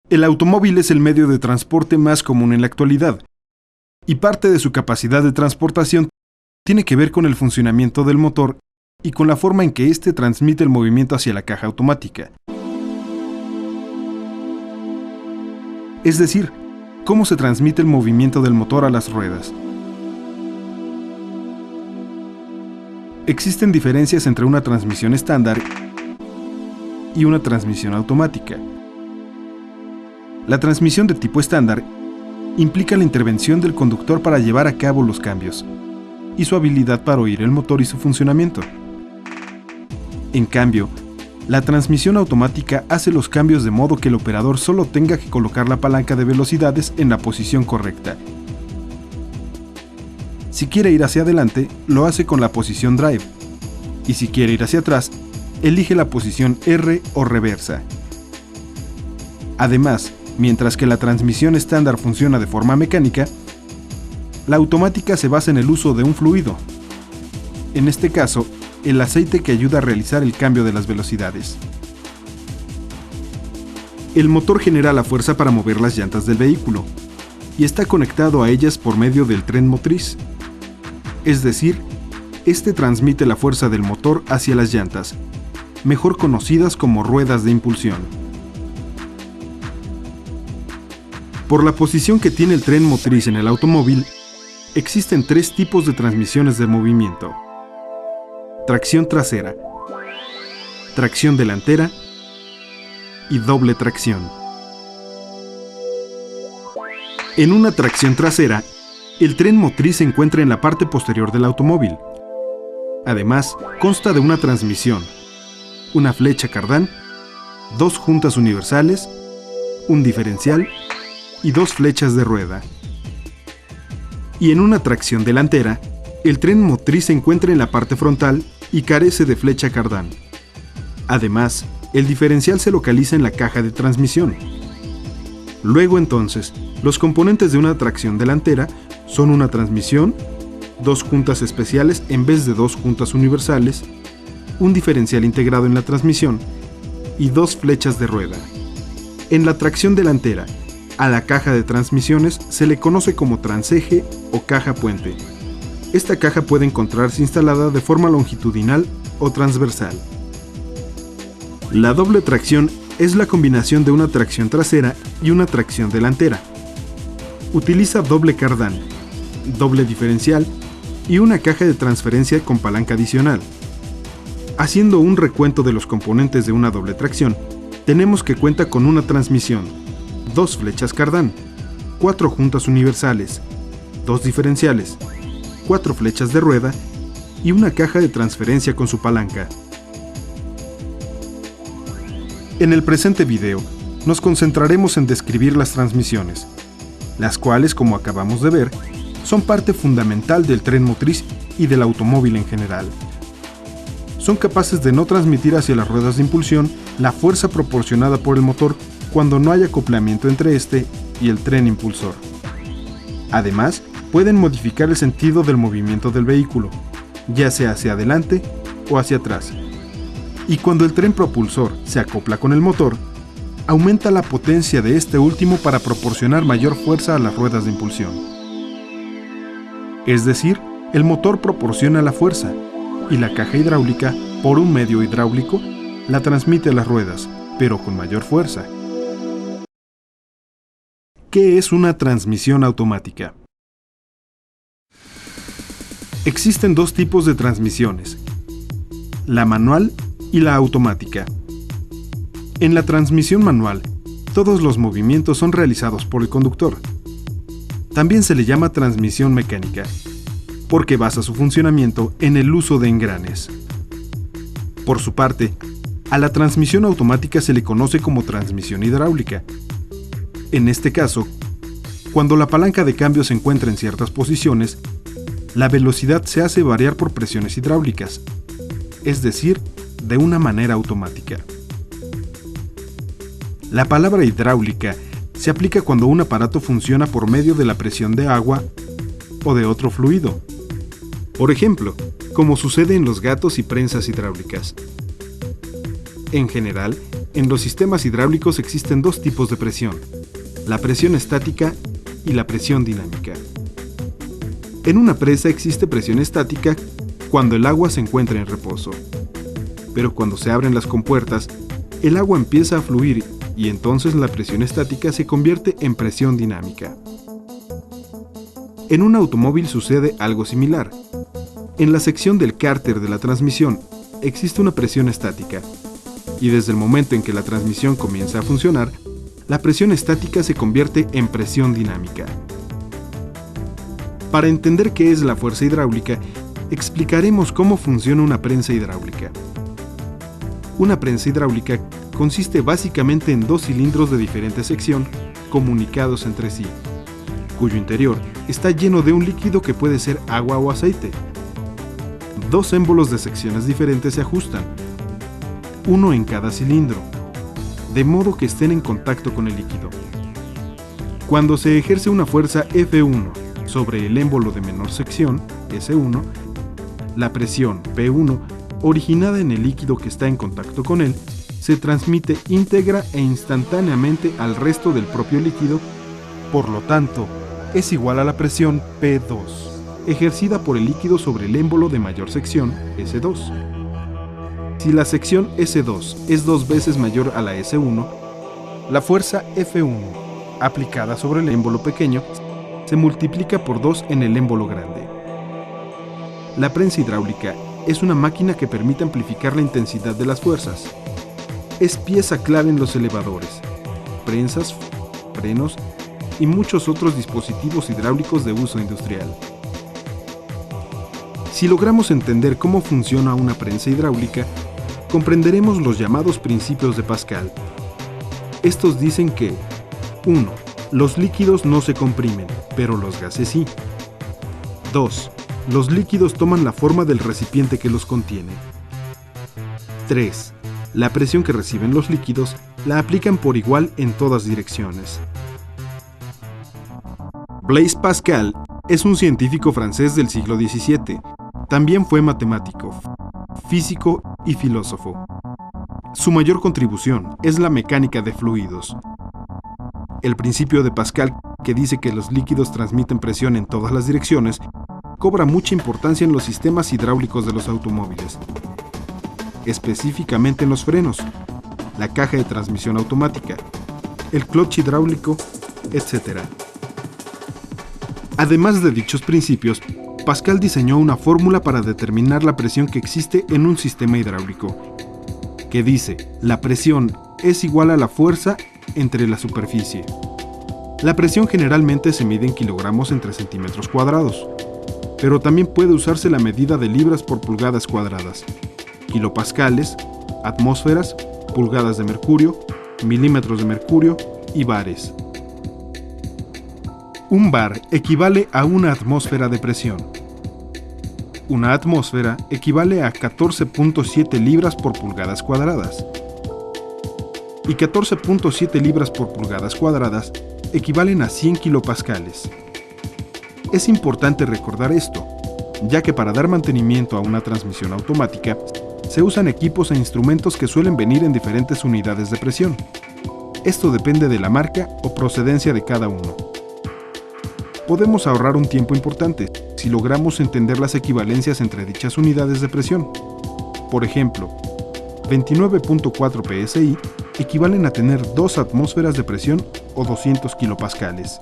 El automóvil es el medio de transporte más común en la actualidad, y parte de su capacidad de transportación tiene que ver con el funcionamiento del motor y con la forma en que éste transmite el movimiento hacia la caja automática. Es decir, cómo se transmite el movimiento del motor a las ruedas. Existen diferencias entre una transmisión estándar y una transmisión automática. La transmisión de tipo estándar implica la intervención del conductor para llevar a cabo los cambios y su habilidad para oír el motor y su funcionamiento. En cambio, la transmisión automática hace los cambios de modo que el operador solo tenga que colocar la palanca de velocidades en la posición correcta. Si quiere ir hacia adelante, lo hace con la posición Drive, y si quiere ir hacia atrás, elige la posición R o reversa. Además, mientras que la transmisión estándar funciona de forma mecánica, la automática se basa en el uso de un fluido, en este caso, el aceite que ayuda a realizar el cambio de las velocidades. El motor genera la fuerza para mover las llantas del vehículo y está conectado a ellas por medio del tren motriz. Es decir, este transmite la fuerza del motor hacia las llantas, mejor conocidas como ruedas de impulsión. Por la posición que tiene el tren motriz en el automóvil, existen tres tipos de transmisiones de movimiento: tracción trasera, tracción delantera y doble tracción. En una tracción trasera, el tren motriz se encuentra en la parte posterior del automóvil. Además, consta de una transmisión, una flecha cardán, dos juntas universales, un diferencial y dos flechas de rueda. Y en una tracción delantera, el tren motriz se encuentra en la parte frontal y carece de flecha cardán. Además, el diferencial se localiza en la caja de transmisión. Luego entonces, los componentes de una tracción delantera son una transmisión, dos juntas especiales en vez de dos juntas universales, un diferencial integrado en la transmisión y dos flechas de rueda. En la tracción delantera, a la caja de transmisiones se le conoce como transeje o caja puente. Esta caja puede encontrarse instalada de forma longitudinal o transversal. La doble tracción es la combinación de una tracción trasera y una tracción delantera. Utiliza doble cardán, doble diferencial y una caja de transferencia con palanca adicional. Haciendo un recuento de los componentes de una doble tracción, tenemos que cuenta con una transmisión, dos flechas cardán, cuatro juntas universales, dos diferenciales, cuatro flechas de rueda y una caja de transferencia con su palanca. En el presente video, nos concentraremos en describir las transmisiones, las cuales, como acabamos de ver, son parte fundamental del tren motriz y del automóvil en general. Son capaces de no transmitir hacia las ruedas de impulsión la fuerza proporcionada por el motor cuando no hay acoplamiento entre este y el tren impulsor. Además, pueden modificar el sentido del movimiento del vehículo, ya sea hacia adelante o hacia atrás. Y cuando el tren propulsor se acopla con el motor, aumenta la potencia de este último para proporcionar mayor fuerza a las ruedas de impulsión. Es decir, el motor proporciona la fuerza y la caja hidráulica, por un medio hidráulico, la transmite a las ruedas, pero con mayor fuerza. ¿Qué es una transmisión automática? Existen dos tipos de transmisiones: la manual y la automática. En la transmisión manual, todos los movimientos son realizados por el conductor. También se le llama transmisión mecánica, porque basa su funcionamiento en el uso de engranes. Por su parte, a la transmisión automática se le conoce como transmisión hidráulica. En este caso, cuando la palanca de cambio se encuentra en ciertas posiciones, la velocidad se hace variar por presiones hidráulicas, es decir, de una manera automática. La palabra hidráulica se aplica cuando un aparato funciona por medio de la presión de agua o de otro fluido. Por ejemplo, como sucede en los gatos y prensas hidráulicas. En general, En los sistemas hidráulicos existen dos tipos de presión: la presión estática y la presión dinámica. En una presa existe presión estática cuando el agua se encuentra en reposo. Pero cuando se abren las compuertas, el agua empieza a fluir y entonces la presión estática se convierte en presión dinámica. En un automóvil sucede algo similar. En la sección del cárter de la transmisión existe una presión estática, y desde el momento en que la transmisión comienza a funcionar, la presión estática se convierte en presión dinámica. Para entender qué es la fuerza hidráulica, explicaremos cómo funciona una prensa hidráulica. Una prensa hidráulica consiste básicamente en dos cilindros de diferente sección comunicados entre sí, cuyo interior está lleno de un líquido que puede ser agua o aceite. Dos émbolos de secciones diferentes se ajustan, uno en cada cilindro, de modo que estén en contacto con el líquido. Cuando se ejerce una fuerza F1 sobre el émbolo de menor sección, S1, la presión P1, originada en el líquido que está en contacto con él, se transmite íntegra e instantáneamente al resto del propio líquido, por lo tanto, es igual a la presión P2, ejercida por el líquido sobre el émbolo de mayor sección, S2. Si la sección S2 es 2 veces mayor a la S1, la fuerza F1, aplicada sobre el émbolo pequeño, se multiplica por 2 en el émbolo grande. La prensa hidráulica es una máquina que permite amplificar la intensidad de las fuerzas. Es pieza clave en los elevadores, prensas, frenos y muchos otros dispositivos hidráulicos de uso industrial. Si logramos entender cómo funciona una prensa hidráulica, comprenderemos los llamados principios de Pascal. Estos dicen que 1. Los líquidos no se comprimen, pero los gases sí. 2. Los líquidos toman la forma del recipiente que los contiene. 3. La presión que reciben los líquidos la aplican por igual en todas direcciones. Blaise Pascal es un científico francés del siglo XVII. También fue matemático, físico y filósofo. Su mayor contribución es la mecánica de fluidos. El principio de Pascal, que dice que los líquidos transmiten presión en todas las direcciones, cobra mucha importancia en los sistemas hidráulicos de los automóviles, específicamente en los frenos, la caja de transmisión automática, el clutch hidráulico, etc. Además de dichos principios, Pascal diseñó una fórmula para determinar la presión que existe en un sistema hidráulico, que dice: la presión es igual a la fuerza entre la superficie. La presión generalmente se mide en kilogramos entre centímetros cuadrados, pero también puede usarse la medida de libras por pulgadas cuadradas, kilopascales, atmósferas, pulgadas de mercurio, milímetros de mercurio y bares. Un bar equivale a una atmósfera de presión. Una atmósfera equivale a 14.7 libras por pulgadas cuadradas. Y 14.7 libras por pulgadas cuadradas equivalen a 100 kilopascales. Es importante recordar esto, ya que para dar mantenimiento a una transmisión automática, se usan equipos e instrumentos que suelen venir en diferentes unidades de presión. Esto depende de la marca o procedencia de cada uno. Podemos ahorrar un tiempo importante si logramos entender las equivalencias entre dichas unidades de presión. Por ejemplo, 29.4 psi equivalen a tener 2 atmósferas de presión o 200 kilopascales.